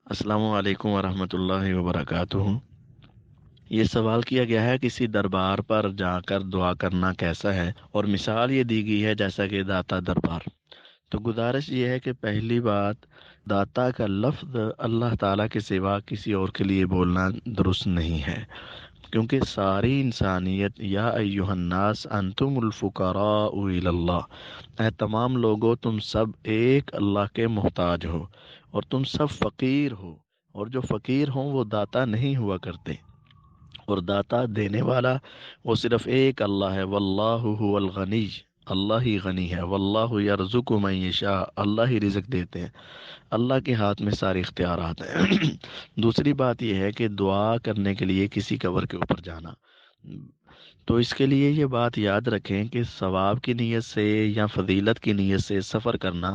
السلام علیکم ورحمۃ اللہ وبرکاتہ۔ یہ سوال کیا گیا ہے کسی دربار پر جا کر دعا کرنا کیسا ہے، اور مثال یہ دی گئی ہے جیسا کہ داتا دربار۔ تو گزارش یہ ہے کہ پہلی بات، داتا کا لفظ اللہ تعالیٰ کے سوا کسی اور کے لیے بولنا درست نہیں ہے، کیونکہ ساری انسانیت یا ایہا الناس انتم الفقراء الی اللہ، اے تمام لوگوں تم سب ایک اللہ کے محتاج ہو، اور تم سب فقیر ہو، اور جو فقیر ہوں وہ داتا نہیں ہوا کرتے، اور داتا دینے والا وہ صرف ایک اللہ ہے۔ واللہ هو الغنی، اللہ ہی غنی ہے۔ واللہ یرزق من یشاء، اللہ ہی رزق دیتے ہیں، اللہ کے ہاتھ میں سارے اختیارات ہیں۔ دوسری بات یہ ہے کہ دعا کرنے کے لیے کسی قبر کے اوپر جانا، تو اس کے لیے یہ بات یاد رکھیں کہ ثواب کی نیت سے یا فضیلت کی نیت سے سفر کرنا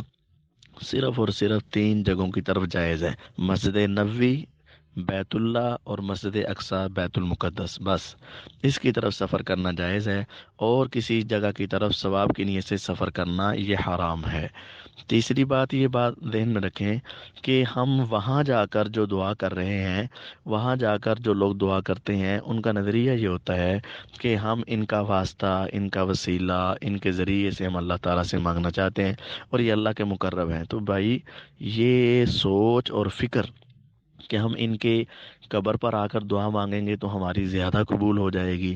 صرف اور صرف تین جگہوں کی طرف جائز ہے: مسجد نبوی، بیت اللہ، اور مسجد اقصی بیت المقدس۔ بس اس کی طرف سفر کرنا جائز ہے، اور کسی جگہ کی طرف ثواب کی نیت سے سفر کرنا یہ حرام ہے۔ تیسری بات، یہ بات ذہن میں رکھیں کہ ہم وہاں جا کر جو دعا کر رہے ہیں، وہاں جا کر جو لوگ دعا کرتے ہیں، ان کا نظریہ یہ ہوتا ہے کہ ہم ان کا واسطہ، ان کا وسیلہ، ان کے ذریعے سے ہم اللہ تعالیٰ سے مانگنا چاہتے ہیں، اور یہ اللہ کے مقرب ہیں۔ تو بھائی، یہ سوچ اور فکر کہ ہم ان کے قبر پر آ کر دعا مانگیں گے تو ہماری زیادہ قبول ہو جائے گی،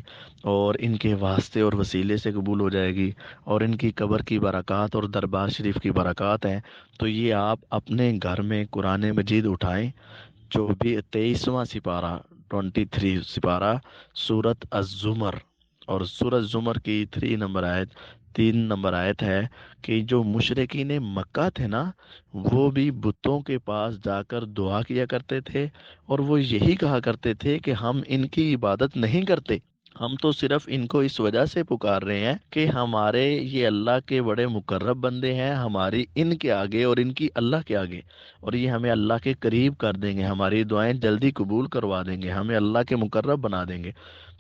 اور ان کے واسطے اور وسیلے سے قبول ہو جائے گی، اور ان کی قبر کی برکات اور دربار شریف کی برکات ہیں، تو یہ آپ اپنے گھر میں قرآن مجید اٹھائیں، جو بھی 23واں سپارہ، 23 سپارہ، سورت الزمر، اور سورت زمر کی 3 نمبر آیت ہے کہ جو مشرکین مکہ تھے نا، وہ بھی بتوں کے پاس جا کر دعا کیا کرتے تھے، اور وہ یہی کہا کرتے تھے کہ ہم ان کی عبادت نہیں کرتے، ہم تو صرف ان کو اس وجہ سے پکار رہے ہیں کہ ہمارے یہ اللہ کے بڑے مقرب بندے ہیں، ہماری ان کے آگے اور ان کی اللہ کے آگے، اور یہ ہمیں اللہ کے قریب کر دیں گے، ہماری دعائیں جلدی قبول کروا دیں گے، ہمیں اللہ کے مقرب بنا دیں گے۔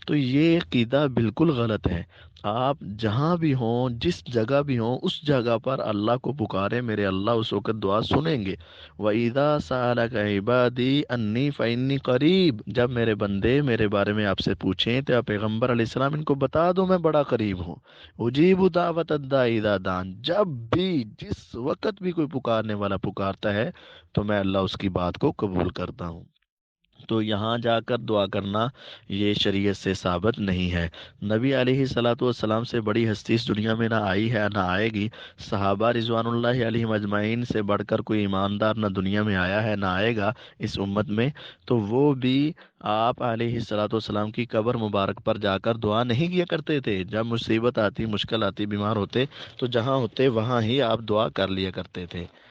تو یہ عقیدہ بالکل غلط ہے۔ آپ جہاں بھی ہوں، جس جگہ بھی ہوں، اس جگہ پر اللہ کو پکاریں، میرے اللہ اس وقت دعا سنیں گے۔ وَإِذَا سَأَلَكَ عِبَادِي أَنِّي فَإِنِّي قَرِيب، جب میرے بندے میرے بارے میں آپ سے پوچھیں تو آپ پیغمبر علیہ السلام ان کو بتا دو میں بڑا قریب ہوں۔ اجیب دعوت الداعی اذا دعان، جب بھی جس وقت بھی کوئی پکارنے والا پکارتا ہے تو میں اللہ اس کی بات کو قبول کرتا ہوں۔ تو یہاں جا کر دعا کرنا یہ شریعت سے ثابت نہیں ہے۔ نبی علیہ الصلاۃ والسلام سے بڑی ہستی اس دنیا میں نہ آئی ہے نہ آئے گی، صحابہ رضوان اللہ علیہم اجمعین سے بڑھ کر کوئی ایماندار نہ دنیا میں آیا ہے نہ آئے گا اس امت میں، تو وہ بھی آپ علیہ الصلاۃ والسلام کی قبر مبارک پر جا کر دعا نہیں کیا کرتے تھے۔ جب مصیبت آتی، مشکل آتی، بیمار ہوتے، تو جہاں ہوتے وہاں ہی آپ دعا کر لیا کرتے تھے۔